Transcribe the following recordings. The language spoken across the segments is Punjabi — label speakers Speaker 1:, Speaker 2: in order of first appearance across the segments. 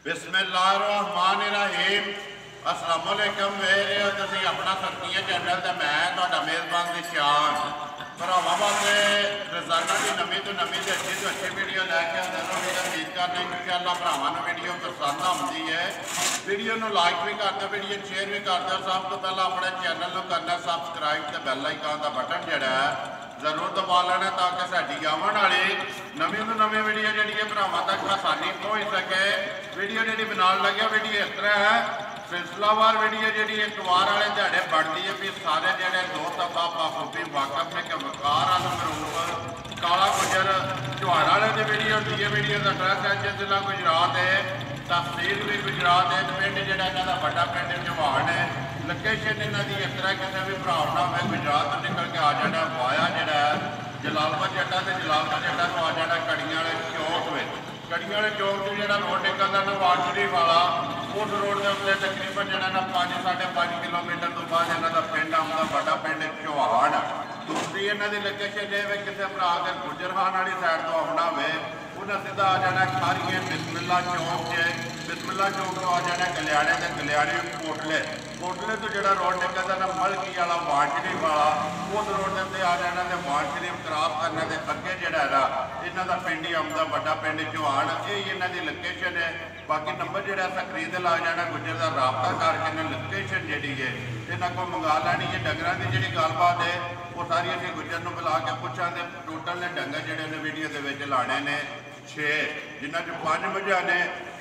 Speaker 1: बिस्मिल्लाहिर्रहमानिर्रहीम अस्सलाम वालेकुम मेरे तुसीं अपना सख्तियां चैनल ते मैं तुहाडा मेज़बान निशान भरावां वास्ते रोज़ाना की नवीं तो अच्छी वीडियो लैके आंदे रहांगे। उम्मीद करते हैं इंशाअल्लाह भरावां नूं वीडियो पसंद आउंदी है। वीडियो नूं लाइक भी कर दो, वीडियो शेयर भी कर दो। सब तो पहले अपने चैनल नूं करना सबसक्राइब ते बैल आइकन का बटन जिहड़ा है जरूर दबा लेना ताकि साडी आवन वाली नवीं तो नवीं वीडियो जी भरावां तक आसानी पहुँच सके। वीडियो जी बनाने लगे वीडियो इस तरह है सिलसिलावार वीडियो जी एक वार वाले दिहाड़े बढ़ती है भी सारे जोड़े दोस्त बाखूबी वाकफ ने कि वकार मरूफ काला गुजर चौहान वाले की वीडियो होती है। वीडियो का एड्रैस है जिला गुजरात है, तहसील भी गुजरात है, पिंड जो इन्हों का बड़ा पिंड चौहान है। लोकेशन इन्हों की इस तरह किसी भी भरा ना मैं गुजरात तो निकल के आ जाना वाया जोड़ा जलालपुर जट्टा तो जलालपुर जट्टा तो आ जाना कड़ियां वाले चौक में। कड़ियां वाले चौक से जो रोड निकलता नवाज शरीफ वाला उस रोड के उत्ते तकरीबन जो 5-5.5 किलोमीटर तो बाद इन्हों का पिंड आउंदा बड़ा पिंड चौहान। दूसरी इन्हों की लोकेशन ये किसी भरा अगर गुजर खान वाली साइड तो आना हो उन्हें सीधा आ जाना खारिए बिस्मिल्ला चौक से। बिस्मिल्ला चौक तो आ जाना गलियाड़े के गलियाड़े कोटले कोटले तो जो रोड निकलता ना मलकी वाला वान शरीफ वाला उस रोड के उत्ते आ जाना तो वान शरीफ क्रॉस करने के अगे जोड़ा है इन्हों का पिंड ही आउंदा बड़ा पिंड चौहान। ये इन्हों की लोकेशन है। बाकी नंबर जो स्क्रीन से ला जाना गुजर का रबता करके इन्हें लोकेशन जी है इन्हों को मंगा लैनी है। डंगर की जी गलबात है वो सारी अभी गुजर को बुला के पूछा तो टोटल ने डंगर जोड़े वीडियो के लाने ने 6 जिन्हों 5 मझा ने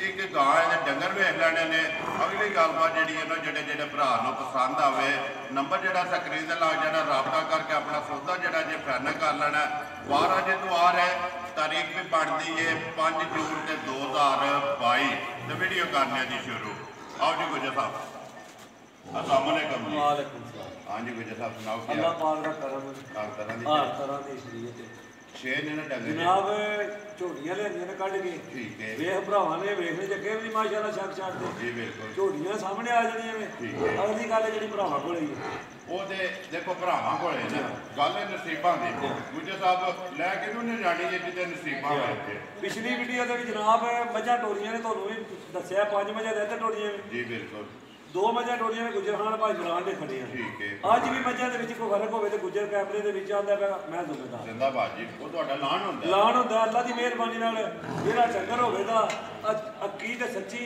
Speaker 1: एक गां है डंगर वेख लैने ने। अगली गलबात जी जोड़े जोड़े भरा पसंद आए नंबर जो स्क्रीन से ला जाना रबता करके अपना सौदा जोड़ा जो फाइनल कर लेना। 12 जे तो आ रहा है तारीख भी बनती है 5 जून के 2022 तो वीडियो करने जी शुरू। आओ जी गुजर साहब अस्सलाम वालेकुम जी। हाँ जी गुजर साहब सुनाओ
Speaker 2: जनाब झोटियां लिया कढ़ के वेख भरावां ने वेखने जगे भी माशाअल्लाह शक छड्डदे झोटियां सामने आ जानियां ने। अगली गल जी भरावां कोल
Speaker 1: वो देखो भरावां कोल ना गल नसीबां दी गुजर साहब लैके उन्हें जानी है जिद्दे नसीबां होए।
Speaker 2: पिछली वीडियो के जनाब मझां टोरियां ने तुहानूं भी दस्सिया 5 मझां दे ते टोरियां
Speaker 1: जी बिल्कुल
Speaker 2: 2 मझां टोरियां ने गुजर खान भाई इमरान ने खड़े हैं। अज भी मझां दे विच कोई फर्क होवे ते गुजर कैमरे दे विच आंदा पिया मैं जिम्मेदार
Speaker 1: जिंदाबाद जी। वो तुहाडा लान हुंदा
Speaker 2: अल्लाह दी मेहरबानी नाल जेड़ा चंगर होवे दा अक्की ते सच्ची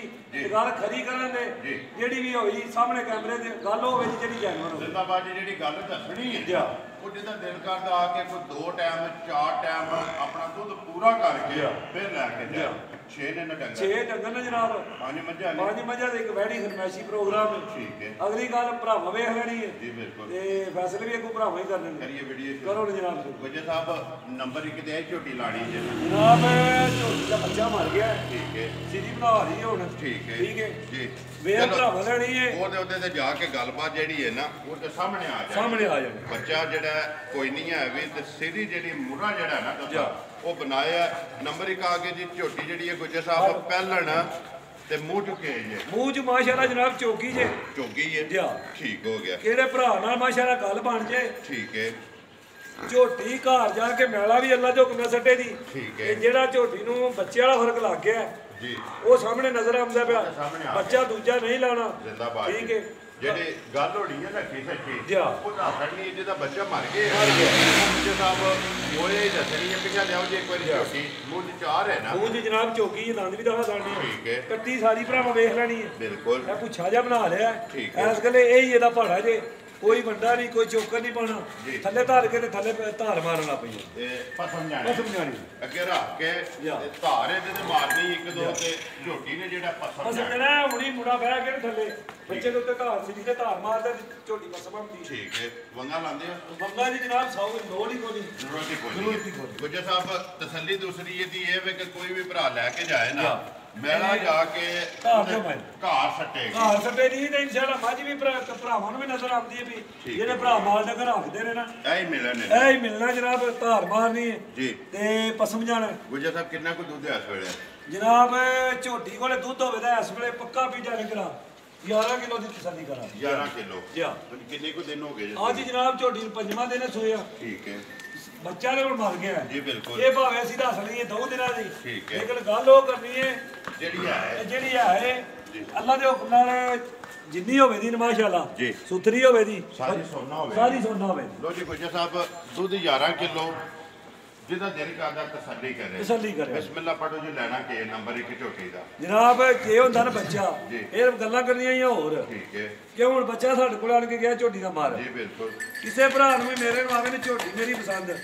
Speaker 2: गल खरी करन दे जेड़ी भी होई सामने कैमरे दे गल होवे जेड़ी जानवर होवे।
Speaker 1: जिंदाबाद जी जेड़ी गल दसनी है वो जिदा दिल करदा आके कोई 2 टाइम 4 टाइम अपना दुध पूरा करके फिर लैके जा 6 डंगर
Speaker 2: ने जनाब 5 मझां एक वैड़ी फरमैशी प्रोग्राम
Speaker 1: ठीक है।
Speaker 2: अगली गल भरावां वेख लेनी है
Speaker 1: जी बिल्कुल
Speaker 2: ते फैसले भी अगों भरावां ही करने
Speaker 1: करिए वीडियो
Speaker 2: करो जनाब।
Speaker 1: गुजर साहब नंबर 1 ते झोटी लानी है
Speaker 2: जनाब झोटी का बच्चा मर गया
Speaker 1: ठीक है
Speaker 2: सीधी बना रही है हुण
Speaker 1: ठीक है जी
Speaker 2: वेख भरावां लेनी है
Speaker 1: ओदे ओदे ते जाके गलबात जेड़ी है ना वो ते सामने आ जाए बच्चा जेड़ा कोई नहीं है भी ते सीधी जेड़ी मुर्रा जेड़ा ना वो बनाया नंबर 1 आगे जी झोटी जी है गुजर साहब पहलन ते मुंह चुके
Speaker 2: मुंह च माशाअल्लाह जनाब चौकी जे
Speaker 1: चौकी है ठीक हो गया
Speaker 2: केड़े भरा नाल माशाअल्लाह गल बन जे
Speaker 1: ठीक है।
Speaker 2: झोटी घर जाके मैला भी अल्लाह जो हुक्म सट्टे दी
Speaker 1: ठीक है
Speaker 2: जेड़ा झोटी नूं बच्चे वाला फर्क लग गया
Speaker 1: जी
Speaker 2: वो सामने नजर आंदा पिया बच्चा दूजा नहीं लाना ठीक है।
Speaker 1: जेडी गल होनी है रखी सच्ची
Speaker 2: वो
Speaker 1: दसनी जिहदा बच्चा मर गया गुजर साहब वो दसनी है पिछा लियाओ जी एक बार झोटी मुंह 4 है ना
Speaker 2: मुंह जनाब चौकी दंद भी दवा दाने
Speaker 1: ठीक है
Speaker 2: कट्टी सारी भरावां वेख लेनी है बिल्कुल पुछा जा बना लिया इस गले यही एदा भाड़ा जे कोई बंदा नहीं कोई चौकर नहीं पाना थले धार के थले धार मारना पई
Speaker 1: पसम जानी अगे रख के धार ते मारनी 1-2 ते झोटी ने जेड़ा पसम
Speaker 2: जाना हुणी मुंडा बह के थले बच्चे दे उत्ते धार सी ते धार मारदा झोटी पसम आंदी ठीक
Speaker 1: है। वंगा लांदे हो
Speaker 2: वंगा जी जनाब 100 लोड़ ही कोनी
Speaker 1: जरूरत ही कोनी। गुजर साहब तसल्ली दूसरी ये है कि कोई भी भरा लैके जाए ना मेला जाके घर सट्टे
Speaker 2: नहीं तो इंशाअल्लाह मझ भी भरावां नूं भी नजर आती है भी जेडे भरा माल डंगर रखते ने ना यही मिलना जनाब धार मारनी है जी ते पसम जाना।
Speaker 1: गुजर साहब कितना को दुध है इस वेले
Speaker 2: जनाब झोटी कोले दुध होवे तां इस वेले पक्का पीजा निकला 11 किलो की तसल्ली करा
Speaker 1: 11 किलो कितने को दिन हो गए
Speaker 2: आज जनाब झोटी 5वां दिन सोया
Speaker 1: ठीक है
Speaker 2: ਬੱਚਾ ਦੇ ਹੁਣ ਮਰ ਗਿਆ
Speaker 1: ਜੀ ਬਿਲकुल
Speaker 2: ਇਹ ਭਾਵੇਂ ਅਸੀਂ ਦੱਸ ਲਈਏ 2 ਦਿਨਾਂ ਦੀ
Speaker 1: ਠੀਕ ਹੈ
Speaker 2: ਲੇਕਿਨ ਗੱਲ ਉਹ ਕਰਨੀ ਹੈ
Speaker 1: ਜਿਹੜੀ
Speaker 2: ਹੈ ਅੱਲਾ ਦੇ ਹੁਕਮ ਨਾਲ ਜਿੰਨੀ ਹੋਵੇ ਦੀ ਮਾਸ਼ਾਅੱਲਾ
Speaker 1: ਜੀ
Speaker 2: ਸੁਥਰੀ ਹੋਵੇ ਦੀ
Speaker 1: ਸਾਰੀ ਸੋਨਾ ਹੋਵੇ
Speaker 2: ਲੋ
Speaker 1: ਜੀ ਗੁੱਜਰ ਸਾਹਿਬ ਦੁੱਧ 11 ਕਿਲੋ ਜਿਹਦਾ ਦਿਲ ਕਰਦਾ ਤਸੱਲੀ ਕਰੇ ਬਿਸਮਿਲ੍ਲਾ ਪੜੋ ਜੀ ਲੈਣਾ ਕਿ ਨੰਬਰ 1 ਝੋਟੀ ਦਾ
Speaker 2: ਜਨਾਬ ਕੀ ਹੁੰਦਾ ਨਾ ਬੱਚਾ ਇਹ ਗੱਲਾਂ ਕਰਨੀਆਂ ਹੀ ਹੋਰ
Speaker 1: ਠੀਕ ਹੈ
Speaker 2: ਕਿਉਂ ਹੁਣ ਬੱਚਾ ਸਾਡੇ ਕੋਲ ਆਣ ਕੇ ਗਿਆ ਝੋਟੀ ਦਾ ਮਾਰ
Speaker 1: ਜੀ ਬਿਲਕੁਲ
Speaker 2: ਕਿਸੇ ਭਰਾ ਨੂੰ ਵੀ ਮੇਰੇ ਨੂੰ ਆਵੇ ਨੇ ਝੋਟੀ ਮੇਰੀ ਪਸੰਦ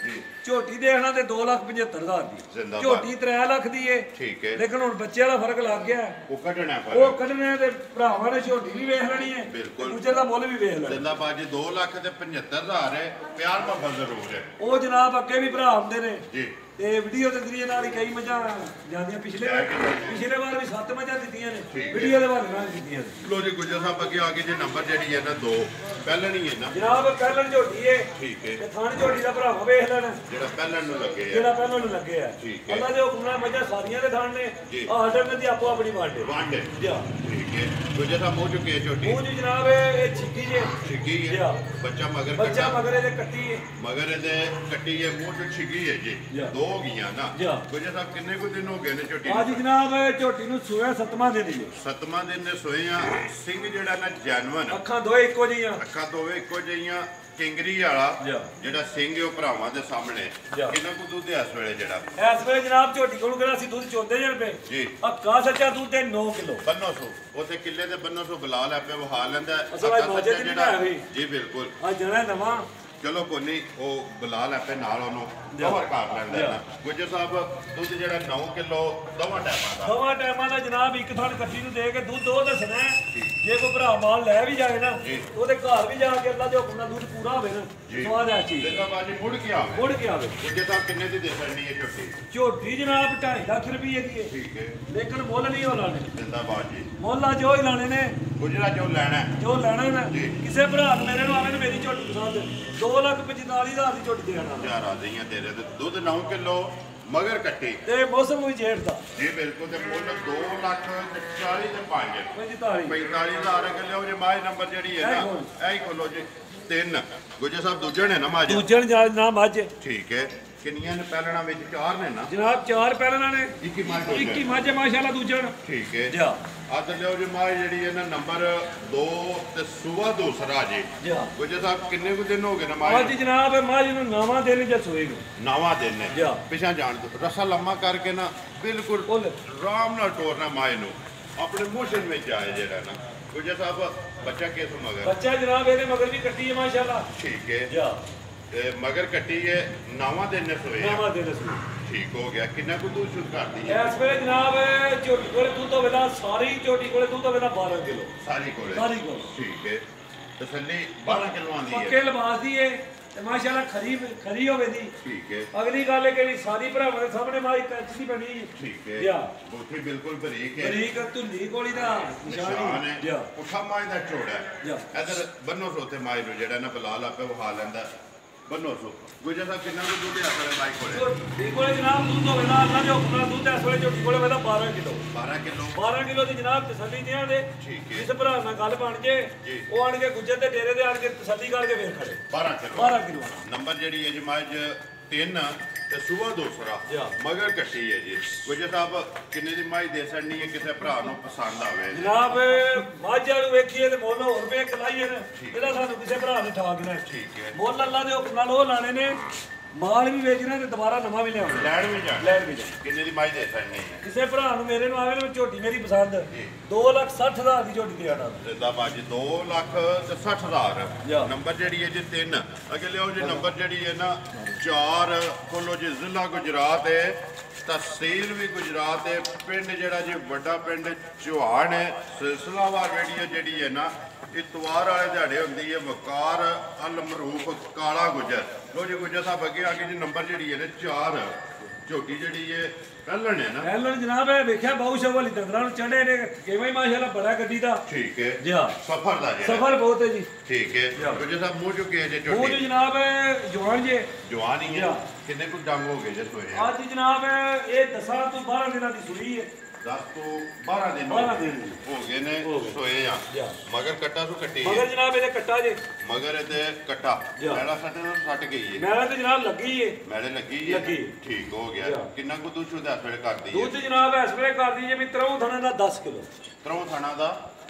Speaker 2: ਝੋਟੀ ਦੇਖਣਾ ਤੇ 2,75,000 ਦੀ ਝੋਟੀ 3 ਲੱਖ ਦੀ ਏ
Speaker 1: ਠੀਕ ਹੈ
Speaker 2: ਲੇਕਿਨ ਹੁਣ ਬੱਚੇ ਵਾਲਾ ਫਰਕ ਲੱਗ ਗਿਆ
Speaker 1: ਉਹ
Speaker 2: ਕੱਢਣਾ ਤੇ ਭਰਾਵਾਂ ਨੇ ਝੋਟੀ ਵੀ ਵੇਖ ਲੈਣੀ ਹੈ ਦੂਜੇ ਦਾ ਮੁੱਲ ਵੀ ਵੇਖ ਲੈਣਾ
Speaker 1: ਜ਼ਿੰਦਾਬਾਦ ਜੀ 2,75,000 ਹੈ ਪਿਆਰ ਮੁਹੱਬਤ ਜ਼ਰੂਰ ਹੈ
Speaker 2: ਉਹ ਜਨਾਬ ਅੱਗੇ ਵੀ ਭਰਾ ਆਉਂਦੇ ਨੇ
Speaker 1: ਜੀ
Speaker 2: ਤੇ ਵੀਡੀਓ ਦੇ ਜ਼ਰੀਏ ਨਾਲ ਹੀ ਕਈ ਮੱਝਾਂ ਜਾਂਦੀਆਂ ਪਿਛਲੇ ਵਾਰ ਵੀ 7 ਮੱਝਾਂ ਦਿੱਤੀਆਂ ਨੇ ਵੀਡੀਓ ਦੇ ਬਾਰੇ ਨਾਲ ਦਿੱਤੀਆਂ ਨੇ
Speaker 1: ਲੋ ਜੀ ਗੁੱਜਰ ਸਾਹਿਬ ਅੱਗੇ ਆ ਗਏ ਜੇ ਨੰਬਰ ਜਿਹੜੀ ਹੈ ਨਾ 2 ਪਹਿਲਣ ਹੀ ਹੈ ਨਾ
Speaker 2: ਜਨਾਬ ਪਹਿਲਣ ਝੋਟੀ ਏ
Speaker 1: ਠੀਕ ਹੈ
Speaker 2: ਤੇ ਥਾਣ ਝੋਟੀ ਦਾ ਭਰਾਵਾ ਵੇਖ ਲੈਣਾ
Speaker 1: ਜਿਹੜਾ ਪਹਿਲਣ ਨੂੰ ਲੱਗੇ ਆ
Speaker 2: ਅੱਲਾ ਦੇ ਹੁਕਮ ਨਾਲ ਮੱਝਾਂ ਸਾਰੀਆਂ ਦੇ ਥਾਣ ਨੇ ਆਰਡਰ ਦੀ ਆਪੋ ਆਪਣੀ ਵਾਂਡੇ
Speaker 1: ਠੀਕ ਹੈ ਗੁੱਜਰ ਸਾਹਿਬ ਮੂੰਹ ਚੁੱਕੇ ਝੋਟੀ
Speaker 2: ਮੂੰਹ ਜਨਾਬ ਇਹ ਛਿੱਕੀ
Speaker 1: ਹੈ ਬੱਚਾ ਮਗਰ
Speaker 2: ਇਹਦੇ ਕੱਟੀ ਹੈ
Speaker 1: ਮਗਰ ਇਹਦੇ ਕੱਟੀ ਹੈ ਮੂੰਹ ਚ ਛਿੱਕੀ ਹੈ ਜੀ ਹੋ ਗਈਆਂ ਨਾ ਗੁੱਜਰ ਸਾਹਿਬ ਕਿੰਨੇ ਕੁ ਦਿਨ ਹੋ ਗਏ ਨੇ ਝੋਟੀ
Speaker 2: ਅੱਜ ਜਨਾਬ ਝੋਟੀ ਨੂੰ ਸੋਇਆ 7ਵਾਂ ਦਿਨ ਹੀ
Speaker 1: 7ਵਾਂ ਦਿਨ ਨੇ ਸੋਏ ਆ ਸਿੰਘ ਜਿਹੜਾ ਨਾ ਜੈਨੂਨ
Speaker 2: ਅੱਖਾਂ ਦੋਵੇਂ ਇੱਕੋ
Speaker 1: ਜਿਹੀਆਂ ਕਿੰਗਰੀ ਵਾਲਾ ਜਿਹੜਾ ਸਿੰਘ ਉਹ ਭਰਾਵਾਂ ਦੇ ਸਾਹਮਣੇ ਕਿੰਨਾ ਕੁ ਦੁੱਧ ਇਸ ਵੇਲੇ ਜਿਹੜਾ
Speaker 2: ਇਸ ਵੇਲੇ ਜਨਾਬ ਝੋਟੀ ਕੋਲ ਕਿਹੜਾ ਅਸੀਂ ਦੁੱਧ ਚੋਂਦੇ ਜਣ ਪਏ
Speaker 1: ਜੀ
Speaker 2: ਅੱਕਾ ਸੱਚਾ ਦੁੱਧ ਤੇ 9 ਕਿਲੋ
Speaker 1: ਬੰਨੋ ਸੋ ਉਥੇ ਕਿੱਲੇ ਦੇ ਬੰਨੋ ਸੋ ਬਲਾਲ ਆਪੇ ਵਹਾ ਲੈਂਦਾ ਜੀ ਬਿਲਕੁਲ
Speaker 2: ਆ ਜਣਾ ਨਵਾਂ
Speaker 1: ਚਲੋ ਕੋਈ ਨਹੀਂ ਉਹ ਬਲਾਲ ਆਪੇ ਨਾਲ ਉਹਨੂੰ ਕਵਰ ਕਰ ਲੈਂਦਾ ਗੁੱਜਰ ਸਾਹਿਬ ਦੁੱਧ ਜਿਹੜਾ 9 ਕਿਲੋ ਦੋਵਾਂ ਟਾਈਮਾਂ
Speaker 2: ਦਾ ਜਨਾਬ ਇੱਕ ਥਣ ਕੱਟੀ ਨੂੰ ਦੇ ਕੇ ਦੁੱਧ ਉਹ ਦੱਸਣਾ ਜੇ ਕੋਈ ਭਰਾ ਮਾਲ ਲੈ ਵੀ ਜਾਏ ਨਾ ਉਹਦੇ ਘਰ ਵੀ ਜਾ ਕੇ ਅੱਲਾ ਦੇ ਹੁਕਮ ਨਾਲ ਦੁੱਧ ਪੂਰਾ ਹੋਵੇ ਨਾ ਸਵਾਦ ਆ ਚੀਜ਼
Speaker 1: ਜਿੱਦਾਂ ਬਾਜੀ ਮੁੜ ਕੇ ਆਵੇ ਗੁੱਜਰ ਸਾਹਿਬ ਕਿੰਨੇ ਦੀ ਦੇ ਸਕਣੀ ਹੈ
Speaker 2: ਝੋਟੀ ਜਨਾਬ 2.5 ਲੱਖ ਰੁਪਏ ਦੀ ਹੈ
Speaker 1: ਠੀਕ ਹੈ
Speaker 2: ਲੇਕਿਨ ਮੁੱਲ ਨਹੀਂ ਹੋ ਲਾਣੇ
Speaker 1: ਜਿੰਦਾਬਾਦ ਜੀ
Speaker 2: ਮੁੱਲ ਜੋ ਹੀ ਲਾਣੇ ਨੇ
Speaker 1: ਗੁੱਜਰਾ ਜੋ ਲੈਣਾ
Speaker 2: ਨਾ ਕਿਸੇ ਭਰਾ ਨੂੰ ਮੇਰੇ ਨੂੰ ਆਵੇ ਨੇ ਮੇਰੀ ਝੋਟੀ ਪਸੰਦ 2,45,000 ਦੀ ਝੋਟੀ ਦੇਣਾ
Speaker 1: ਯਾਰ ਆ ਜਈਆਂ ਤੇਰੇ ਤੇ ਦੁੱਧ 9 ਕਿਲੋ ਮਗਰ ਕੱਟੀ
Speaker 2: ਤੇ ਮੌਸਮ ਵੀ ਜੇਠ ਦਾ
Speaker 1: ਜੀ ਬਿਲਕੁਲ ਤੇ ਮੁੱਲ 2,40,000 ਤੇ 5
Speaker 2: 45,000
Speaker 1: ਕਿਲੋ ਜੇ ਮਾਝ ਨੰਬਰ ਜਿਹੜੀ ਹੈ ਨਾ ਐ ਖੋਲੋ ਜੀ 3 ਗੁੱਜਰ ਸਾਹਿਬ ਦੂਜਣ ਹੈ ਨਾ ਮਾਝ
Speaker 2: ਨਾ ਮੱਝ
Speaker 1: ਠੀਕ ਹੈ ਕਿੰਨੀਆਂ ਨੇ ਪਹਿਲਣਾ ਵਿੱਚ 4 ਨੇ ਨਾ
Speaker 2: ਜਨਾਬ 4 ਪਹਿਲਣਾ ਨੇ
Speaker 1: 21
Speaker 2: ਮੱਝ ਮਾਸ਼ਾਅੱਲਾ ਦੂਜਣ
Speaker 1: ਠੀਕ ਹੈ ਜੀ ਅੱਜ ਲਿਓ ਜੀ ਮਾਝ ਜਿਹੜੀ ਹੈ ਨਾ ਨੰਬਰ 2 ਤੇ ਸੂਆ ਦੂਸਰਾ ਜੀ ਗੁੱਜਰ ਸਾਹਿਬ ਕਿੰਨੇ ਕੁ ਦਿਨ ਹੋ ਗਏ ਨਾ ਮਾਝ
Speaker 2: ਅੱਜ ਜਨਾਬ ਮਾਝ ਨੂੰ ਨਵਾਂ ਦਿਨ ਜਾਂ ਸੋਏਗਾ
Speaker 1: ਨਵਾਂ ਦਿਨ ਨੇ ਪਿਛਾ ਜਾਣ ਤੋਂ ਰਸਾ ਲੰਮਾ ਕਰਕੇ ਨਾ ਬਿਲਕੁਲ ਆਰਾਮ ਨਾਲ ਟੋਰਨਾ ਮਾਝ ਨੂੰ ਆਪਣੇ ਮੋਸ਼ਨ ਵਿੱਚ ਆਏ ਜਿਹੜਾ ਨਾ ਗੁੱਜਰ ਸਾਹਿਬ ਬੱਚਾ ਕਿਸ ਮਗਰ
Speaker 2: ਬੱਚਾ ਜਨਾਬ ਇਹਦੇ ਮਗਰ ਵੀ ਕੱਟੀ ਹੈ ਮਾਸ਼ਾਅੱਲਾ
Speaker 1: ਠੀਕ ਹੈ ਤੇ ਮਗਰ ਕੱਟੀ ਹੈ ਨਵਾਂ ਦਿਨ ਨੇ ਸੋਏ ਠੀਕ ਹੋ ਗਿਆ ਕਿੰਨਾ ਕੁ ਦੁੱਧ ਸ਼ੁੱਧ ਕਰਦੀ ਹੈ
Speaker 2: ਇਸ ਵੇਲੇ ਜਨਾਬ ਝੋਟੀ ਕੋਲੇ ਦੁੱਧ ਹੋਵੇਗਾ ਸਾਰੀ ਝੋਟੀ ਕੋਲੇ ਦੁੱਧ ਹੋਵੇਗਾ 12 ਕਿਲੋ
Speaker 1: ਸਾਰੀ ਕੋਲੇ ਠੀਕ ਹੈ ਤਸੱਲੀ 12 ਕਿਲੋ ਆਂਦੀ ਹੈ
Speaker 2: ਪੱਕੇ ਲਿਬਾਸ ਦੀ ਹੈ ਤੇ ਮਾਸ਼ਾਅੱਲਾ ਖਰੀ ਹੋਵੇ ਦੀ
Speaker 1: ਠੀਕ ਹੈ
Speaker 2: ਅਗਲੀ ਗੱਲ ਹੈ ਕਿ ਸਾਰੀ ਭਰਾਵਾਂ ਦੇ ਸਾਹਮਣੇ ਮਾਈ ਕੱਚ ਦੀ ਬਣੀ
Speaker 1: ਠੀਕ ਹੈ ਬੋਥੀ ਬਿਲਕੁਲ ਬਰੀਕ
Speaker 2: ਧੁੰਨੀ ਕੋਲੀ ਦਾ ਨਿਸ਼ਾਨ
Speaker 1: ਹੈ ਉਠਾ ਮਾਈ ਦਾ ਝੋੜਾ ਇਧਰ ਬੰਨੋ ਸੋਤੇ ਮਾਈ ਨੂੰ ਜਿਹੜਾ ਨਾ ਬਲਾਲ ਆਪੇ ਵਹਾ ਲੈਂਦਾ ਬੰਨੋ ਸੋ ਗੁੱਜਰ ਸਾਹਿਬ ਕਿੰਨਾ ਕੁ ਦੁੱਧ ਆ ਸਾਰੇ ਮਾਈ ਕੋਲੇ
Speaker 2: ਕੋਲੇ ਜਨਾਬ ਦੁੱਧ ਹੋਵੇ ਨਾ ਅੱਲਾ ਦੇ ਹੁਕਮ ਨਾਲ ਦੁੱਧ ਇਸ ਵੇਲੇ ਝੋਟੀ ਕੋਲੇ ਹੋਵੇਗਾ 12 ਕਿਲੋ ਦੀ ਜਨਾਬ ਤਸੱਲੀ ਦਿਆਂ ਦੇ ਇਸ ਭਰਾ ਨਾਲ ਗੱਲ ਬਣ ਜੇ ਉਹ ਆਣ ਕੇ ਗੁੱਜਰ ਦੇ ਡੇਰੇ ਦੇ ਆਣ ਕੇ ਤਸੱਲੀ ਕਰਕੇ ਫੇਰ ਖੜੇ 12 ਕਿਲੋ
Speaker 1: ਨੰਬਰ ਜਿਹੜੀ ਹੈ ਜੀ ਮਾਝ 3 ਤੇ ਸੂਆ ਦੂਸਰਾ ਮਗਰ ਕੱਟੀ ਹੈ ਜੀ ਗੁੱਜਰ ਸਾਹਿਬ ਕਿੰਨੇ ਦੀ ਮਾਝ ਦੇ ਸਕਣੀ ਹੈ ਕਿਸੇ ਭਰਾ ਨੂੰ ਪਸੰਦ ਆਵੇ
Speaker 2: ਜਨਾਬ ਮਾਝਾਂ ਨੂੰ ਵੇਖੀਏ ਤੇ ਮੁੱਲ ਹੋਰ ਵੇ ਕਲਾਈਏ ਨੇ ਇਹਦਾ ਸਾਨੂੰ ਕਿਸੇ ਭਰਾ ਨੇ ਠਾਕਣਾ
Speaker 1: ਠੀਕ ਹੈ
Speaker 2: ਮੁੱਲ ਅੱਲਾ ਦੇ ਹੁਕਮ ਨਾਲ ਉਹ ਲਾਣੇ ਨੇ ਮਾਲ ਵੀ ਵੇਚਣਾ ਤੇ ਦੁਬਾਰਾ ਨਵਾਂ ਵੀ ਲਿਆਉਣਾ
Speaker 1: ਲੈਣ ਵੀ ਜਾਣਾ ਕਿੰਨੇ ਦੀ ਮਾਝ ਦੇ ਸਕਣੀ ਹੈ
Speaker 2: ਕਿਸੇ ਭਰਾ ਨੂੰ ਮੇਰੇ ਨੂੰ ਆਵੇ ਨਾ ਝੋਟੀ ਮੇਰੀ ਪਸੰਦ 2,60,000 ਦੀ ਝੋਟੀ ਦੇ ਆਣਾ
Speaker 1: ਜਿੰਦਾਬਾਦ ਜੀ 2,60,000 ਨੰਬਰ ਜਿਹੜੀ ਹੈ ਜੀ 3 ਅੱਗੇ ਲਿਓ ਜੀ ਨੰਬਰ ਜਿਹੜੀ ਹੈ ਨਾ 4 ਕੋਲੋ ਜੀ ਜ਼ਿਲ੍ਹਾ ਗੁਜਰਾਤ ਹੈ ਤਹਿਸੀਲ ਵੀ ਗੁਜਰਾਤ ਹੈ ਪਿੰਡ ਜਿਹੜਾ ਜੀ ਵੱਡਾ ਪਿੰਡ ਚੌਹਾਨ ਹੈ ਸਿਲਸਿਲਾਵਾਰ ਵੀਡੀਓ ਜਿਹੜੀ ਹੈ ਨਾ ਇਤਵਾਰ ਵਾਲੇ ਦਿਹਾੜੇ ਹੁੰਦੀ ਹੈ ਵਕਾਰ ਅਲ ਮਰੂਫ ਕਾਲਾ ਗੁਜਰ ਲੋ ਜੀ ਗੁਜਰ ਸਾਹਿਬ ਅੱਗੇ ਆ ਕੇ ਜੀ ਨੰਬਰ ਜਿਹੜੀ ਹੈ ਨਾ 4 ਝੋਟੀ ਜਿਹੜੀ ਹੈ ਪਹਿਲਣ ਹੈ ਨਾ
Speaker 2: ਪਹਿਲਣ ਜਨਾਬ ਹੈ ਵੇਖਿਆ ਬਹੁ ਸ਼ਵਾਲੀ ਦੰਦਰਾਂ ਨੂੰ ਚੜੇ ਨੇ ਕਿਵੇਂ ਮਾਸ਼ਾਅੱਲਾ ਬੜਾ ਗੱਡੀ ਦਾ
Speaker 1: ਠੀਕ ਹੈ
Speaker 2: ਜੀ ਹਾਂ
Speaker 1: ਸਫਰ ਦਾ
Speaker 2: ਸਫਰ ਬਹੁਤ ਹੈ ਜੀ
Speaker 1: ਠੀਕ ਹੈ ਗੁਜਰ ਸਾਹਿਬ ਮੂੰਹ ਚੁੱਕੇ ਜੇ ਝੋਟੀ
Speaker 2: ਉਹ ਜਨਾਬ ਜਵਾਨ ਹੀ ਹੈ
Speaker 1: ਕਿੰਨੇ ਕੁ ਡੰਗ ਹੋ ਗਏ ਜੇ ਸੋਏ
Speaker 2: ਅੱਜ ਜਨਾਬ ਇਹ 10 ਤੋਂ 12 ਦਿਨਾਂ ਦੀ ਸੂਈ ਹੈ
Speaker 1: 10 ਤੋਂ 12 ਦਿਨ ਹੋ ਗਏ ਨੇ ਸੋਏ ਆ ਮਗਰ ਕੱਟਾ ਤੋਂ ਕੱਟੀ
Speaker 2: ਮਗਰ ਜਨਾਬ ਇਹਦੇ ਕੱਟਾ ਜੇ
Speaker 1: ਮਗਰ ਇਹਦੇ ਕੱਟਾ ਮੈਲਾ ਸਾਡੇ ਨਾਲ ਸੱਟ ਗਈ ਏ
Speaker 2: ਮੈਲਾ ਤੇ ਜਨਾਬ ਲੱਗੀ ਏ
Speaker 1: ਮੈਲੇ ਲੱਗੀ ਏ ਠੀਕ ਹੋ ਗਿਆ ਕਿੰਨਾ ਕੁ ਦੁੱਧ ਸ਼ੁਦਾ ਫਿਰ ਕਰਦੀ ਏ
Speaker 2: ਦੁੱਧ ਜਨਾਬ ਇਸ ਵੇਲੇ ਕਰਦੀ ਜੇ ਵੀ ਤਰੋਂ ਥਣਾ ਦਾ 10 ਕਿਲੋ
Speaker 1: ਤਰੋਂ ਥਣਾ ਦਾ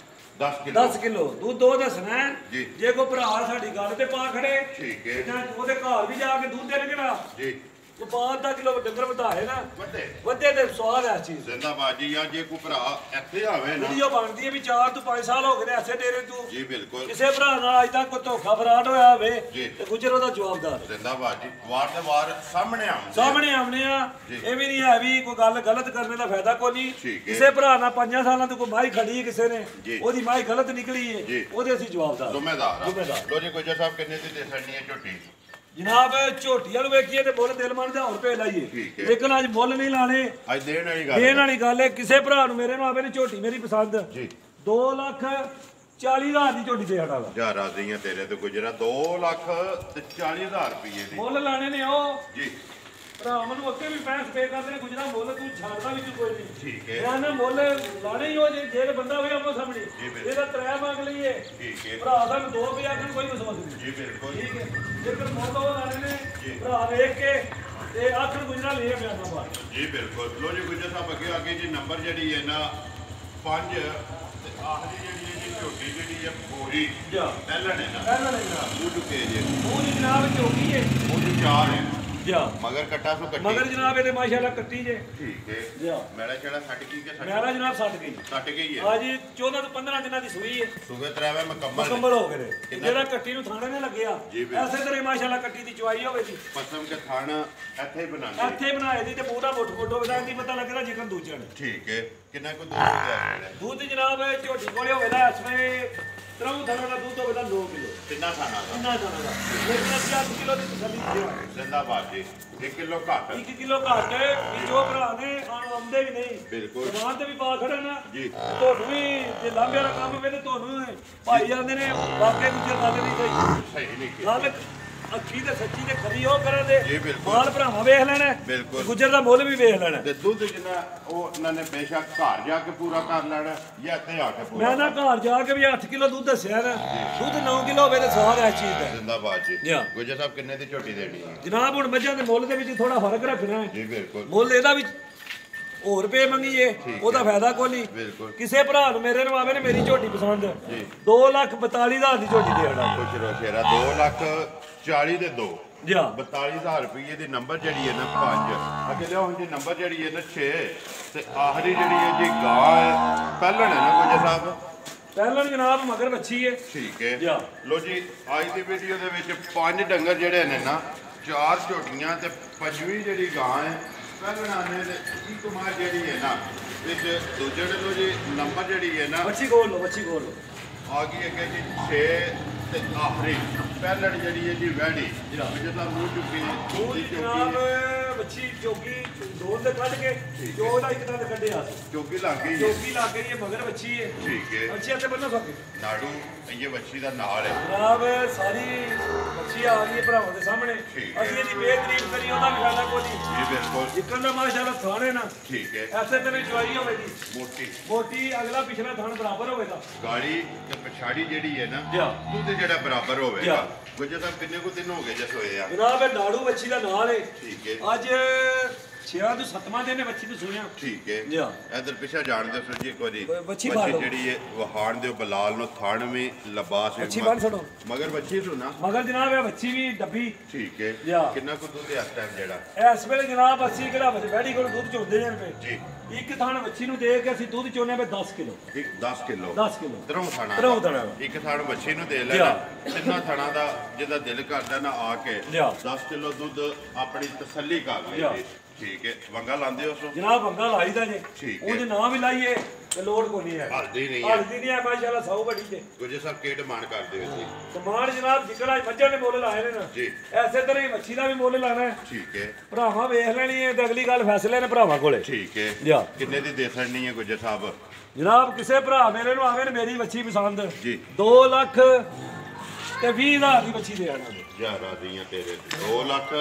Speaker 1: 10 ਕਿਲੋ
Speaker 2: ਦੁੱਧ ਦੋ ਦੱਸਣਾ ਜੇ ਕੋ ਭਰਾ ਸਾਡੀ ਗੱਲ ਤੇ ਪਾ ਖੜੇ
Speaker 1: ਠੀਕ ਹੈ
Speaker 2: ਜਾਂ ਉਹਦੇ ਘਰ ਵੀ ਜਾ ਕੇ ਦੁੱਧ ਦੇਣ ਕਿਹੜਾ
Speaker 1: ਜੀ
Speaker 2: ਉਹ 5 ਕਿਲੋ ਡੰਗਰ ਵਧਾਏ ਨਾ ਵਧੇ ਤੇ ਸਵਾਦ ਹੈ ਚੀਜ਼
Speaker 1: ਜ਼ਿੰਦਾਬਾਦ ਜੀ ਆ ਜੇ ਕੋ ਭਰਾ ਇੱਥੇ ਆਵੇ ਨਾ
Speaker 2: ਵੀਡੀਓ ਬਣਦੀ ਹੈ ਵੀ 4 ਤੋਂ 5 ਸਾਲ ਹੋ ਗਏ ਨੇ ਐਸੇ ਡੇਰੇ ਤੂੰ
Speaker 1: ਜੀ ਬਿਲਕੁਲ
Speaker 2: ਕਿਸੇ ਭਰਾ ਨਾਲ ਅਜ ਤੱਕ ਕੋਈ ਧੋਖਾ ਫਰਾਡ ਹੋਇਆ ਹੋਵੇ ਤੇ ਗੁਜਰ ਉਹਦਾ ਜਵਾਬਦਾਰ
Speaker 1: ਜ਼ਿੰਦਾਬਾਦ ਜੀ ਵਾਰ ਤੇ ਵਾਰ ਸਾਹਮਣੇ
Speaker 2: ਆਉਣੇ ਆ ਇਹ ਵੀ ਨਹੀਂ ਹੈ ਵੀ ਕੋਈ ਗੱਲ ਗਲਤ ਕਰਨੇ ਦਾ ਫਾਇਦਾ ਕੋਈ ਨਹੀਂ ਕਿਸੇ ਭਰਾ ਨਾਲ 5 ਸਾਲਾਂ ਤੋਂ ਕੋਈ ਮਾਈ ਖੜੀ ਹੈ ਕਿਸੇ ਨੇ ਉਹਦੀ ਮਾਈ ਗਲਤ ਨਿਕਲੀ ਹੈ ਉਹਦੇ ਅਸੀਂ ਜਵਾਬਦਾਰ
Speaker 1: ਜ਼ਿੰਮੇਦਾਰ ਲੋ ਜੀ ਗੁਜਰ ਸਾਹਿਬ ਕਿੰਨੇ ਦੀ ਦੇ ਸਕਣੀ ਹੈ ਝੋਟੀ
Speaker 2: ਜਨਾਬ ਝੋਟੀਆਂ ਨੂੰ ਵੇਖੀਏ ਤੇ ਮੁੱਲ ਦਿਲ ਮੰਨਦਾ ਹੋਰ ਰੁਪਏ ਲਾਈਏ ਲੇਕਿਨ ਅੱਜ ਮੁੱਲ ਨਹੀਂ ਲਾਣੇ
Speaker 1: ਅੱਜ ਦੇਣ ਵਾਲੀ ਗੱਲ
Speaker 2: ਹੈ ਕਿਸੇ ਭਰਾ ਨੂੰ ਮੇਰੇ ਨੂੰ ਆਵੇ ਨੇ ਝੋਟੀ ਮੇਰੀ ਪਸੰਦ ਜੀ 2,40,000 ਦੀ ਝੋਟੀ ਦੇ ਹਟਾਵਾ
Speaker 1: ਜਾ ਰਾਜ਼ੀਆਂ ਤੇਰੇ ਤੇ ਗੁਜਰਾ 2,40,000 ਰੁਪਏ ਦੀ
Speaker 2: ਮੁੱਲ ਲਾਣੇ ਨੇ ਉਹ
Speaker 1: ਜੀ
Speaker 2: ਭਰਾ ਮੈਨੂੰ ਅੱਗੇ ਵੀ ਪੈਸੇ ਪੇ ਕਰਦੇ ਨੇ ਗੁਜਰਾ ਮੁੱਲ ਤੂੰ ਛੱਡਦਾ ਵੀ ਕੋਈ ਨਹੀਂ
Speaker 1: ਠੀਕ ਹੈ
Speaker 2: ਮੈਂ ਨਾ ਮੁੱਲ ਲਾਣੇ ਹੀ ਹੋ ਜੇ ਬੰਦਾ ਹੋਵੇ ਆਪੋ ਸਾਹਮਣੇ ਇਹਦਾ ਤਰੇ ਮੰਗ ਲਈਏ
Speaker 1: ਠੀਕ ਹੈ
Speaker 2: ਭਰਾ ਸਾਨੂੰ 2 ਰੁਪਏ ਆਖਣ ਕੋਈ ਮਸਲਾ ਨਹੀਂ
Speaker 1: ਜੀ ਬਿਲਕੁਲ
Speaker 2: ਠੀਕ ਹੈ ਜੇਕਰ ਮੁੱਲ ਉਹ ਲਾਣੇ ਨੇ ਭਰਾ ਵੇਖ ਕੇ ਤੇ ਆਖਰ ਗੁਜਰਾ ਲਈ ਬਿਆਨਾ ਬਾਤ
Speaker 1: ਜੀ ਬਿਲਕੁਲ ਲੋ ਜੀ ਗੁਜਰ ਸਾਹਿਬ ਅੱਗੇ ਜੀ ਨੰਬਰ ਜਿਹੜੀ ਹੈ ਨਾ 5 ਤੇ ਆਖਰੀ ਜਿਹੜੀ ਹੈ ਜੀ ਝੋਟੀ ਜਿਹੜੀ ਹੈ ਪੂਰੀ ਪਹਿਲਾਂ ਨੇ ਨਾ ਉਹ ਚੁੱਕੇ ਜੀ
Speaker 2: ਉਹ ਜਨਾਬ ਚੋਕੀ ਹੈ
Speaker 1: ਉਹ ਜੀ 4 ਹੈ
Speaker 2: ਮਗਰ
Speaker 1: ਕੱਟਾ ਸੋ ਕੱਟੀ
Speaker 2: ਮਗਰ ਜਨਾਬ ਇਹਦੇ ਮਾਸ਼ਾਅੱਲਾ ਕੱਟੀ ਜੇ
Speaker 1: ਠੀਕ ਹੈ ਮੈਲਾ ਚੜਾ ਛੱਡ ਕੀ ਕੇ
Speaker 2: ਮੈਲਾ ਜਨਾਬ ਛੱਡ ਗਈ
Speaker 1: ਹੈ
Speaker 2: ਹਾਂਜੀ 14 ਤੋਂ 15 ਦਿਨਾਂ ਦੀ ਸੂਈ ਹੈ
Speaker 1: ਸੂਗੇ ਤਰਾਵੇ
Speaker 2: ਮੁਕੰਮਲ ਹੋ ਗਏ ਨੇ ਜਿਹੜਾ ਕੱਟੀ ਨੂੰ ਥਾਣੇ ਨੇ ਲੱਗਿਆ ਐਸੇ ਤਰ੍ਹਾਂ ਮਾਸ਼ਾਅੱਲਾ ਕੱਟੀ ਦੀ ਚੁਆਈ ਹੋਵੇ ਜੀ
Speaker 1: ਪਸਮ ਕੇ ਥਾਣਾ ਇੱਥੇ ਬਣਾਉਂਦੇ
Speaker 2: ਇੱਥੇ ਬਣਾਏ ਦੀ ਤੇ ਪੂਰਾ ਮੁੱਠ ਫੋਟੋ ਵਧਾਣ ਦੀ ਪਤਾ ਲੱਗਦਾ ਜਿਕਨ ਦੂਜਿਆਂ ਨੇ
Speaker 1: ਠੀਕ ਹੈ ਕਿੰਨਾ ਕੁ
Speaker 2: ਦੁੱਧ ਜਨਾਬ ਝੋਟੀ ਕੋਲੇ ਹੋਵੇ ਨਾ ਇਸ ਵੇ ਤਰ੍ਹਾਂ ਥਾਣਾ ਦਾ ਦੁੱਧ ਹੋਵੇ ਤਾਂ 2 ਕਿਲੋ
Speaker 1: ਕਿੰਨਾ ਥਾਣਾ
Speaker 2: ਦਾ ਲੇਕਿਨ ਅਸੀਂ 8 ਕਿਲੋ ਦੀ ਤਸੱਲੀ ਦਿਓ
Speaker 1: ਜ਼ਿੰਦਾਬਾਦ ਜੀ 1 ਕਿਲੋ ਘੱਟ
Speaker 2: 1 ਕਿਲੋ ਘੱਟ ਵੀ ਜੋ ਭਰਾ ਨੇ ਆਉਂਦੇ ਵੀ ਨਹੀਂ
Speaker 1: ਬਿਲਕੁਲ
Speaker 2: ਦੁਕਾਨ ਤੇ ਵੀ ਪਾ ਖੜੇ ਨਾ ਜੀ ਤੁਹਾਨੂੰ ਵੀ ਜੇ ਲਾਂਬੇ ਵਾਲਾ ਕੰਮ ਹੋਵੇ ਤੇ ਤੁਹਾਨੂੰ ਭਾਈ ਜਾਂਦੇ ਨੇ ਵਾਕੇ ਗੁਜਰ ਗੱਲ ਨਹੀਂ
Speaker 1: ਸਹੀ ਨਹੀਂ
Speaker 2: ਗੱਲ ਅੱਖੀ ਤੇ ਸੱਚੀ ਤੇ ਖਰੀ ਉਹ ਕਰਨ ਦੇ ਮਾਲ ਭਰਾਵਾਂ ਵੇਖ ਲੈਣਾ ਗੁਜਰ ਦਾ ਮੁੱਲ ਵੀ ਵੇਖ ਲੈਣਾ
Speaker 1: ਤੇ ਦੁੱਧ ਜਿੰਨਾ ਉਹ ਉਹਨਾਂ ਨੇ ਬੇਸ਼ੱਕ ਘਰ ਜਾ ਕੇ ਪੂਰਾ ਕਰ ਲੈਣਾ ਜਾਂ ਇੱਥੇ ਆ ਕੇ ਪੂਰਾ
Speaker 2: ਮੈਂ ਨਾ ਘਰ ਜਾ ਕੇ ਵੀ 8 ਕਿਲੋ ਦੁੱਧ ਦੱਸਿਆ ਨਾ ਦੁੱਧ 9 ਕਿਲੋ ਹੋਵੇ ਤੇ ਸਵਾਦ ਐ ਚੀਜ਼ ਦਾ
Speaker 1: ਜ਼ਿੰਦਾਬਾਦ ਜੀ ਗੁਜਰ ਸਾਹਿਬ ਕਿੰਨੇ ਦੀ ਝੋਟੀ ਦੇਣੀ ਹੈ
Speaker 2: ਜਨਾਬ ਹੁਣ ਮੱਝਾਂ ਦੇ ਮੁੱਲ ਦੇ ਵਿੱਚ ਥੋੜਾ ਫਰਕ ਰੱਖਣਾ ਹੈ
Speaker 1: ਜੀ ਬਿਲਕੁਲ
Speaker 2: ਮੁੱਲ ਇਹਦਾ ਵੀ ਹੋਰ ਰੁਪਏ ਮੰਗੀਏ ਉਹਦਾ ਫਾਇਦਾ ਕੋਈ ਨਹੀਂ ਕਿਸੇ ਭਰਾ ਨੂੰ ਮੇਰੇ ਨੂੰ ਆਵੇ ਨੇ ਮੇਰੀ ਝੋਟੀ ਪਸੰਦ 2,42,000 ਦੀ ਝੋਟੀ ਦੇ ਹੜਾ
Speaker 1: ਕੁਛ ਰੋਸ਼ੇਰਾ 2,40,000 ਦੇ 2 42,000 ਰੁਪਏ ਦੀ ਨੰਬਰ ਜਿਹੜੀ ਹੈ ਨਾ 5 ਅੱਗੇ ਲਿਆਓ ਜੀ ਨੰਬਰ ਜਿਹੜੀ ਹੈ ਨਾ 6 ਤੇ ਆਖਰੀ ਜਿਹੜੀ ਹੈ ਜੀ ਗਾਂ ਹੈ ਪਹਿਲਣ ਹੈ ਨਾ ਗੁਜਰ ਸਾਹਿਬ
Speaker 2: ਪਹਿਲਣ ਜਨਾਬ ਮਗਰ ਵੱਛੀ ਹੈ
Speaker 1: ਠੀਕ ਹੈ ਲੋ ਜੀ ਅੱਜ ਦੀ ਵੀਡੀਓ ਦੇ ਵਿੱਚ 5 ਡੰਗਰ ਜਿਹੜੇ ਨੇ ਨਾ 4 ਝੋਟੀਆਂ ਤੇ 5ਵੀਂ ਜਿਹੜੀ ਗਾਂ ਹੈ ਪਹਿਲਣ ਆਨੇ ਤੇ ਕੀ ਕੁਮਾਰ ਜਿਹੜੀ ਹੈ ਨਾ ਵਿੱਚ ਦੂਜੇ ਲੋ ਜੀ ਨੰਬਰ ਜਿਹੜੀ ਹੈ ਨਾ
Speaker 2: ਵੱਛੀ ਖੋਲ ਲਓ
Speaker 1: ਆ ਗਈ ਅੱਗੇ ਜੀ 6 ਤੇ ਆਖਰੀ ਪਹਿਲਣ ਜਿਹੜੀ ਹੈ ਜੀ ਵੈੜੀ ਜਿਹਦਾ ਤਾਂ ਮੂੰਹ ਚੁੱਕੀ
Speaker 2: ਉਹਦੀ ਜਨਾਬ ਵੱਛੀ ਚੋਗੀ ਦੋਲ ਤੇ ਕੱਢ ਕੇ ਜੋ ਦਾ ਇੱਕ ਤਾਂ ਕੱਢਿਆ
Speaker 1: ਚੋਗੀ ਲੱਗ ਗਈ
Speaker 2: ਹੈ ਮਗਰ ਵੱਛੀ ਹੈ
Speaker 1: ਠੀਕ ਹੈ
Speaker 2: ਅੱਛੀ ਤੇ ਬੰਨੋ ਸਕੇ
Speaker 1: ਨਾੜੂ ਇਹ ਵੱਛੀ ਦਾ ਨਾਲ ਹੈ
Speaker 2: ਜਨਾਬ ਸਾਰੀ ਵੱਛੀ ਆ ਗਈ ਹੈ ਭਰਾਵਾਂ ਦੇ ਸਾਹਮਣੇ ਅਸੀਂ ਇਹਦੀ ਬੇਤਰੀਫ ਕਰੀ ਉਹਦਾ ਵੀ ਫਾਇਦਾ ਕੋਈ ਨਹੀਂ
Speaker 1: ਜੀ ਬਿਲਕੁਲ
Speaker 2: ਜਿੱਕਣ ਦਾ ਮਾਸ਼ਾਅੱਲਾ ਥਾਣੇ ਨਾ
Speaker 1: ਠੀਕ ਹੈ
Speaker 2: ਐਸੇ ਤੇ ਚੁਆਈ ਹੋਵੇਗੀ ਮੋਟੀ ਅਗਲਾ ਪਿਛਲਾ ਥਾਣ ਬਰਾਬਰ ਹੋਵੇਗਾ
Speaker 1: ਗਾੜੀ ਤੇ ਪਛਾੜੀ ਜਿਹੜੀ ਹੈ ਨਾ ਉਹਦੇ ਜਿਹੜਾ ਬਰਾਬਰ ਹੋਵੇਗਾ ਗੁਜਰ ਸਾਹਿਬ ਕਿੰਨੇ ਕੁ ਦਿਨ ਹੋ ਗਏ ਜਸ ਹੋਏ ਆ
Speaker 2: ਜਨਾਬ ਇਹ ਨਾੜੂ ਵੱਛੀ ਦਾ ਨਾਲ ਹੈ
Speaker 1: ਠੀਕ ਹੈ
Speaker 2: ਅੱਜ 6 ਤੋਂ 7ਵਾਂ ਦਿਨ ਵੱਛੀ ਤੋਂ ਸੁਣਿਆ
Speaker 1: ਠੀਕ ਹੈ ਇਧਰ ਪਿਛਾ ਜਾਣਦੇ ਸਰ ਜੀ ਇੱਕ ਵਾਰੀ
Speaker 2: ਵੱਛੀ
Speaker 1: ਜਿਹੜੀ ਹੈ ਵਹਾਣ ਦੇ ਬਲਾਲ ਨੂੰ ਥਣ ਵੀ ਲਬਾਸ
Speaker 2: ਵੱਛੀ ਬੰਨ ਛੜੋ
Speaker 1: ਮਗਰ ਵੱਛੀ ਸੁਣਾ
Speaker 2: ਮਗਰ ਜਨਾਬ ਇਹ ਵੱਛੀ ਵੀ ਡੱਬੀ
Speaker 1: ਠੀਕ ਹੈ ਕਿੰਨਾ ਕੁ ਦੁੱਧ ਇਸ ਟਾਈਮ
Speaker 2: ਜਿਹੜਾ ਇਸ ਵੇਲੇ ਜਨਾਬ ਅਸੀਂ ਕਿਹੜਾ ਬੈੜੀ ਕੋਲ ਦੁੱਧ ਚੋਂਦੇ ਜਾਂ ਪਏ ਜੀ ਇੱਕ ਥਣ ਵੱਛੀ ਨੂੰ ਦੇ ਕੇ ਅਸੀਂ ਦੁੱਧ ਚੋਨੇ ਪਏ 10 ਕਿਲੋ
Speaker 1: 10 ਕਿਲੋ
Speaker 2: ਤਰੋਂ ਥਣਾ
Speaker 1: ਇੱਕ ਥਣ ਵੱਛੀ ਨੂੰ ਦੇ ਲੈਣਾ ਤਿੰਨਾਂ ਥਣਾਂ ਦਾ ਜਿਹਦਾ ਦਿਲ ਕਰਦਾ ਨਾ ਆ ਕੇ 10 ਕਿਲੋ ਦੁੱਧ ਆਪਣੀ ਤਸੱਲੀ ਕਰ ਲਈ ਠੀਕ ਹੈ ਵੰਗਾ ਲਾਉਂਦੇ ਹੋ ਸੋ
Speaker 2: ਜਨਾਬ ਵੰਗਾ ਲਾਈਦਾ ਜੇ ਉਹਦੇ ਨਾਂ ਵੀ ਲਾਈਏ ਤੇ ਲੋੜ ਕੋਈ ਨਹੀਂ ਹੈ
Speaker 1: ਹਲਦੀ ਨਹੀਂ
Speaker 2: ਹੈ ਮਾਸ਼ਾਅੱਲਾ 100 ਬੜੀ ਤੇ
Speaker 1: ਗੁਜਰ ਸਾਹਿਬ ਕੀ ਡਿਮਾਂਡ ਕਰਦੇ ਹੋ ਜੀ
Speaker 2: ਡਿਮਾਂਡ ਜਨਾਬ ਜਿਕੜਾ ਮੱਝਾਂ ਦੇ ਮੁੱਲ ਲਾਏ ਨੇ ਨਾ
Speaker 1: ਜੀ
Speaker 2: ਐਸੇ ਤਰ੍ਹਾਂ ਹੀ ਮੱਛੀ ਦਾ ਵੀ ਮੁੱਲ ਲਾਣਾ ਹੈ
Speaker 1: ਠੀਕ ਹੈ
Speaker 2: ਭਰਾਵਾਂ ਵੇਖ ਲੈਣੀ ਹੈ ਤੇ ਅਗਲੀ ਗੱਲ ਫੈਸਲੇ ਨੇ ਭਰਾਵਾਂ ਕੋਲੇ
Speaker 1: ਠੀਕ ਹੈ ਕਿੰਨੇ ਦੀ ਦੇ ਸਕਣੀ ਹੈ ਗੁਜਰ ਸਾਹਿਬ
Speaker 2: ਜਨਾਬ ਕਿਸੇ ਭਰਾ ਮੇਰੇ ਨੂੰ ਆਵੇ ਨੇ ਮੇਰੀ ਮੱਛੀ ਪਸੰਦ
Speaker 1: ਜੀ
Speaker 2: 2 ਲੱਖ ਤੇ 20000 ਦੀ ਬੱਚੀ ਦੇ ਆਣਾ ਦੇ
Speaker 1: ਯਾਰਾ ਦੀਆਂ ਤੇਰੇ 2 ਲੱਖ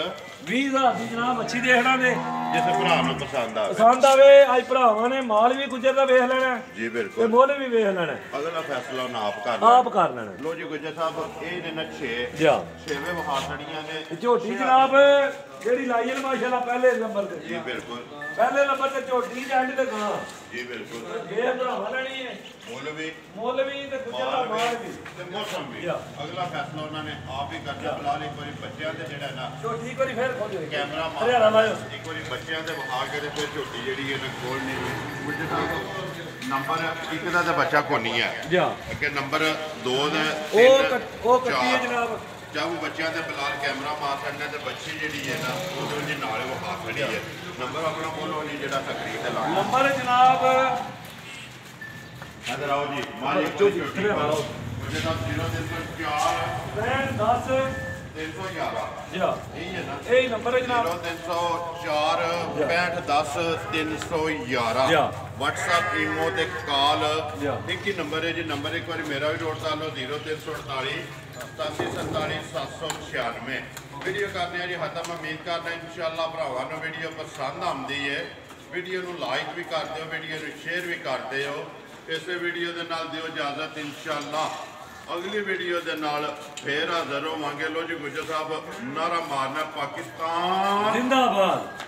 Speaker 2: 20000 ਦੀ ਜਨਾਬ ਬੱਚੀ ਦੇਖਣਾ ਦੇ
Speaker 1: ਜਿਸ ਭਰਾ ਨੂੰ ਪਸੰਦ
Speaker 2: ਆਵੇ ਅੱਜ ਭਰਾਵਾਂ ਨੇ ਮਾਲ ਵੀ ਗੁੱਜਰ ਦਾ ਵੇਖ ਲੈਣਾ
Speaker 1: ਜੀ ਬਿਲਕੁਲ
Speaker 2: ਤੇ ਮੁੱਲ ਵੀ ਵੇਖ ਲੈਣਾ
Speaker 1: ਅਗਲਾ ਫੈਸਲਾ ਉਹਨਾਂ ਆਪ ਕਰ ਲੈਣਾ ਲੋ ਜੀ ਗੁੱਜਰ ਸਾਹਿਬ ਇਹ ਨੇ ਨਕਸ਼ੇ
Speaker 2: ਜਾ
Speaker 1: 6ਵੇਂ ਵਹਾੜੀਆਂ ਨੇ
Speaker 2: ਝੋਟੀ ਜਨਾਬ ਜਿਹੜੀ ਲਾਈ ਹੈ ਮਾਸ਼ਾਅੱਲਾ ਪਹਿਲੇ ਨੰਬਰ ਤੇ
Speaker 1: ਜੀ ਬਿਲਕੁਲ
Speaker 2: ਪਹਿਲੇ ਨੰਬਰ ਤੇ ਝੋਟੀ ਜੰਡ ਤੇ ਗਾਂ
Speaker 1: ਜੀ ਬਿਲਕੁਲ
Speaker 2: ਇਹ ਭਰਾਵਾਂ ਲੈਣੀ ਹੈ ਮੁੱਲ ਵੀ ਤੇ ਗੁੱਜਰ ਦਾ ਮਾਲ ਵੀ
Speaker 1: ਤੇ ਮੌਸਮ ਵੀ ਅਗਲਾ ਫੈਸਲਾ ਉਹਨਾਂ ਨੇ ਆਪ ਹੀ ਕਰਨਾ ਫਿਲਹਾਲ ਇੱਕ ਵਾਰੀ ਬੱਚਿਆਂ ਤੇ ਜਿਹੜਾ ਨਾ
Speaker 2: ਝੋਟੀ ਇੱਕ ਵਾਰੀ ਫੇਰ ਖੋਲ ਦੇ
Speaker 1: ਕੈਮਰਾ
Speaker 2: ਹਰਿਆਣਾ ਲਾਇਓ
Speaker 1: ਇੱਕ ਵਾਰੀ ਬੱਚਿਆਂ ਦੇ ਵਹਾ ਕੇ ਤੇ ਫਿਰ ਝੋਟੀ ਜਿਹੜੀ ਹੈ ਨਾ ਖੋਲ ਨਹੀਂ ਹੋਈ ਗੁੱਜਰ ਸਾਹਿਬ ਨੰਬਰ 1 ਦਾ ਤਾਂ ਬੱਚਾ ਕੋਨੀ ਹੈ
Speaker 2: ਜਾ
Speaker 1: ਅੱਗੇ ਨੰਬਰ 2 ਦਾ
Speaker 2: ਉਹ ਕੱਟੀ ਹੈ ਜਨਾਬ
Speaker 1: ਚਾਹੂ ਬੱਚਿਆਂ ਦੇ ਫਿਲਹਾਲ ਕੈਮਰਾ ਮਾਰ ਕਰਨਾ ਤੇ ਬੱਚੀ ਜਿਹੜੀ ਹੈ ਨਾ ਉਹਦੇ ਨਾਲ ਉਹ ਹਾਥ ਖੜੀ ਹੈ ਨੰਬਰ ਆਪਣਾ ਬੋਲੋ ਨਹੀਂ ਜਿਹੜਾ ਤਕਰੀਰ ਤੇ ਲਾ
Speaker 2: ਨੰਬਰ ਜਨਾਬ
Speaker 1: ਇਧਰ ਆਓ ਜੀ ਮਾਲਿਕ ਝੋਟੀ ਪਾਓ ਉਹਦੇ ਨਾਲ 0304
Speaker 2: 10
Speaker 1: 311
Speaker 2: ਜਾ
Speaker 1: ਇਹ ਹੈ ਨਾ
Speaker 2: ਇਹ ਨੰਬਰ ਹੈ ਜਨਾਬ
Speaker 1: 0304 6510 311 WhatsApp ਈਮੋ ਤੇ ਕਾਲ ਇੱਕ ਹੀ ਨੰਬਰ ਹੈ ਜੀ ਨੰਬਰ ਇੱਕ ਵਾਰੀ ਮੇਰਾ ਵੀ ਨੋਟ ਕਰ ਲਓ 0348 8747 796 ਵੀਡੀਓ ਕਰਨੇ ਆ ਜੀ ਖਤਮ ਉਮੀਦ ਕਰਦਾ ਇਨਸ਼ਾਅੱਲਾ ਭਰਾਵਾਂ ਨੂੰ ਵੀਡੀਓ ਪਸੰਦ ਆਉਂਦੀ ਹੈ ਵੀਡੀਓ ਨੂੰ ਲਾਈਕ ਵੀ ਕਰ ਦਿਓ ਵੀਡੀਓ ਨੂੰ ਸ਼ੇਅਰ ਵੀ ਕਰ ਦਿਓ ਇਸੇ ਵੀਡੀਓ ਦੇ ਨਾਲ ਦਿਓ ਇਜਾਜ਼ਤ ਇਨਸ਼ਾਅੱਲਾ ਅਗਲੀ ਵੀਡੀਓ ਦੇ ਨਾਲ ਫੇਰ ਹਾਜ਼ਰ ਹੋਵਾਂਗੇ ਲੋ ਜੀ ਗੁੱਜਰ ਸਾਹਿਬ ਨਾਰਾ ਮਾਰਨਾ ਪਾਕਿਸਤਾਨ
Speaker 2: ਜ਼ਿੰਦਾਬਾਦ।